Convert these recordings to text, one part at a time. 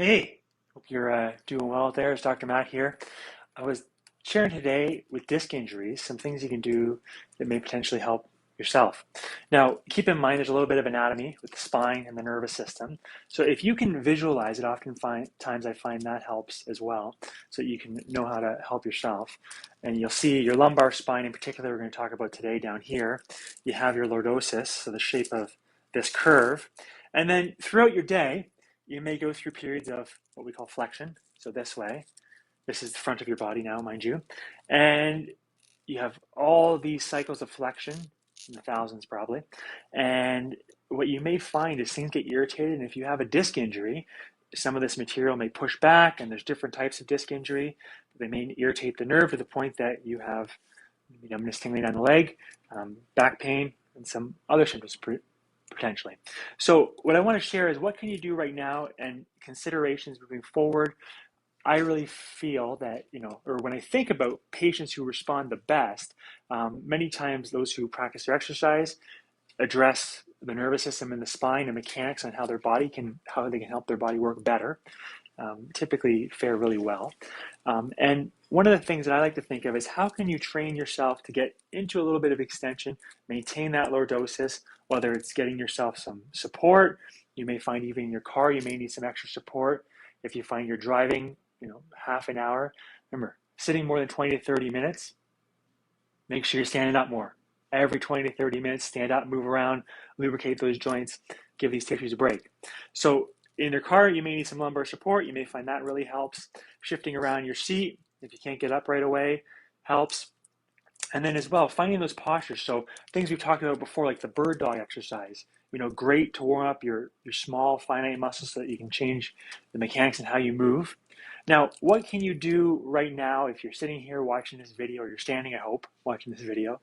Hey, hope you're doing well out there. It's Dr. Matt here. I was sharing today with disc injuries some things you can do that may potentially help yourself. Now, keep in mind there's a little bit of anatomy with the spine and the nervous system. So if you can visualize it, times I find that helps as well, so you can know how to help yourself. And you'll see your lumbar spine in particular, we're going to talk about today down here. You have your lordosis, so the shape of this curve. And then throughout your day, you may go through periods of what we call flexion. So this way, this is the front of your body now, mind you. And you have all these cycles of flexion, in the thousands probably. And what you may find is things get irritated. And if you have a disc injury, some of this material may push back, and there's different types of disc injury. They may irritate the nerve to the point that you have numbness, tingling down the leg, back pain, and some other symptoms potentially. So what I want to share is what can you do right now and considerations moving forward. I really feel that, or when I think about patients who respond the best, many times those who practice their exercise address the nervous system and the spine and mechanics on how how they can help their body work better, typically fare really well. And one of the things that I like to think of is how can you train yourself to get into a little bit of extension, maintain that lordosis, whether it's getting yourself some support. You may find even in your car, you may need some extra support. If you find you're driving, half an hour, remember, sitting more than 20 to 30 minutes, make sure you're standing up more. Every 20 to 30 minutes, stand up, move around, lubricate those joints, give these tissues a break. So in your car, you may need some lumbar support. You may find that really helps. Shifting around your seat, if you can't get up right away, helps. And then as well, finding those postures. So things we've talked about before, like the bird dog exercise, great to warm up your small finite muscles so that you can change the mechanics and how you move. Now, what can you do right now if you're sitting here watching this video, or you're standing, I hope, watching this video,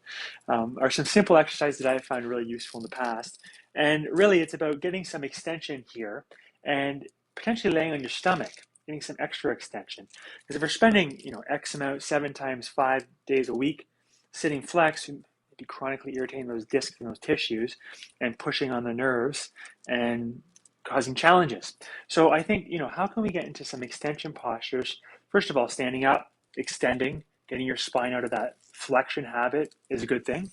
are some simple exercises that I've found really useful in the past. And really, it's about getting some extension here and potentially laying on your stomach, getting some extra extension. Because if we're spending, X amount, 7 times 5 days a week, sitting flex, you'd be chronically irritating those discs and those tissues and pushing on the nerves and causing challenges. So I think, how can we get into some extension postures? First of all, standing up, extending, getting your spine out of that flexion habit is a good thing.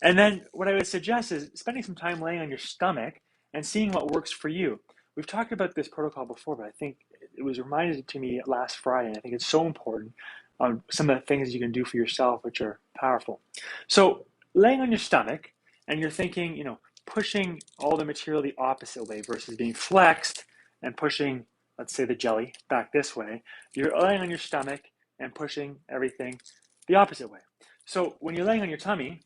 And then what I would suggest is spending some time laying on your stomach and seeing what works for you. We've talked about this protocol before, but I think it was reminded to me last Friday, and I think it's so important on some of the things you can do for yourself, which are powerful. So laying on your stomach, and you're thinking, pushing all the material the opposite way versus being flexed and pushing, let's say, the jelly back this way. You're laying on your stomach and pushing everything the opposite way. So when you're laying on your tummy,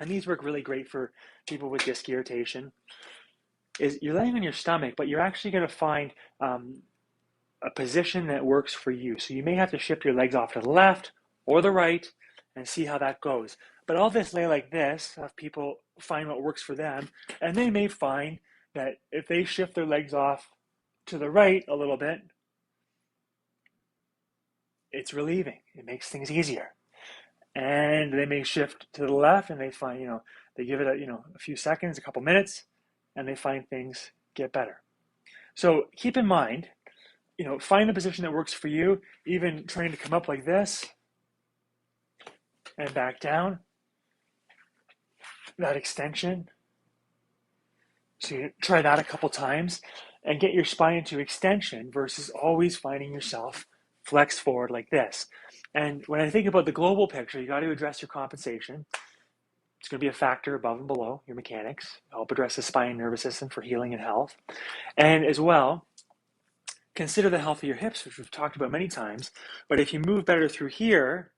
and these work really great for people with disc irritation, is you're laying on your stomach, but you're actually going to find a position that works for you. So you may have to shift your legs off to the left or the right and see how that goes. But I'll just lay like this, have people find what works for them, and they may find that if they shift their legs off to the right a little bit, it's relieving. It makes things easier. And they may shift to the left and they find, they give it a few seconds, a couple minutes, and they find things get better. So keep in mind, find the position that works for you, even trying to come up like this and back down, that extension. So you try that a couple times and get your spine into extension versus always finding yourself flexed forward like this. And when I think about the global picture, you got to address your compensation. It's going to be a factor above and below your mechanics. Help address the spine and nervous system for healing and health. And as well, consider the health of your hips, which we've talked about many times. But if you move better through here,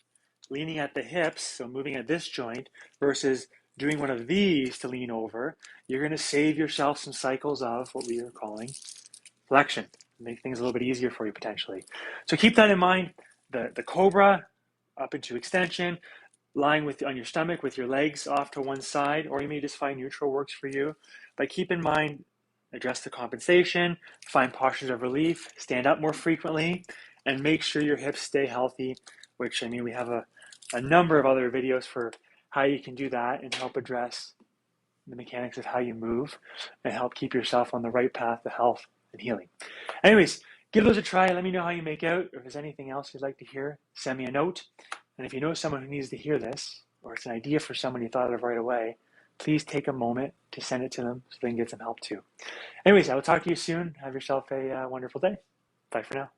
leaning at the hips, so moving at this joint, versus doing one of these to lean over, you're going to save yourself some cycles of what we are calling flexion. Make things a little bit easier for you potentially. So keep that in mind. The cobra up into extension, lying on your stomach with your legs off to one side, or you may just find neutral works for you. But keep in mind, address the compensation, find postures of relief, stand up more frequently, and make sure your hips stay healthy, which, we have a number of other videos for how you can do that and help address the mechanics of how you move and help keep yourself on the right path to health and healing. Anyways, give those a try. Let me know how you make out. Or if there's anything else you'd like to hear, send me a note. And if you know someone who needs to hear this, or it's an idea for someone you thought of right away, please take a moment to send it to them so they can get some help too. Anyways, I will talk to you soon. Have yourself a wonderful day. Bye for now.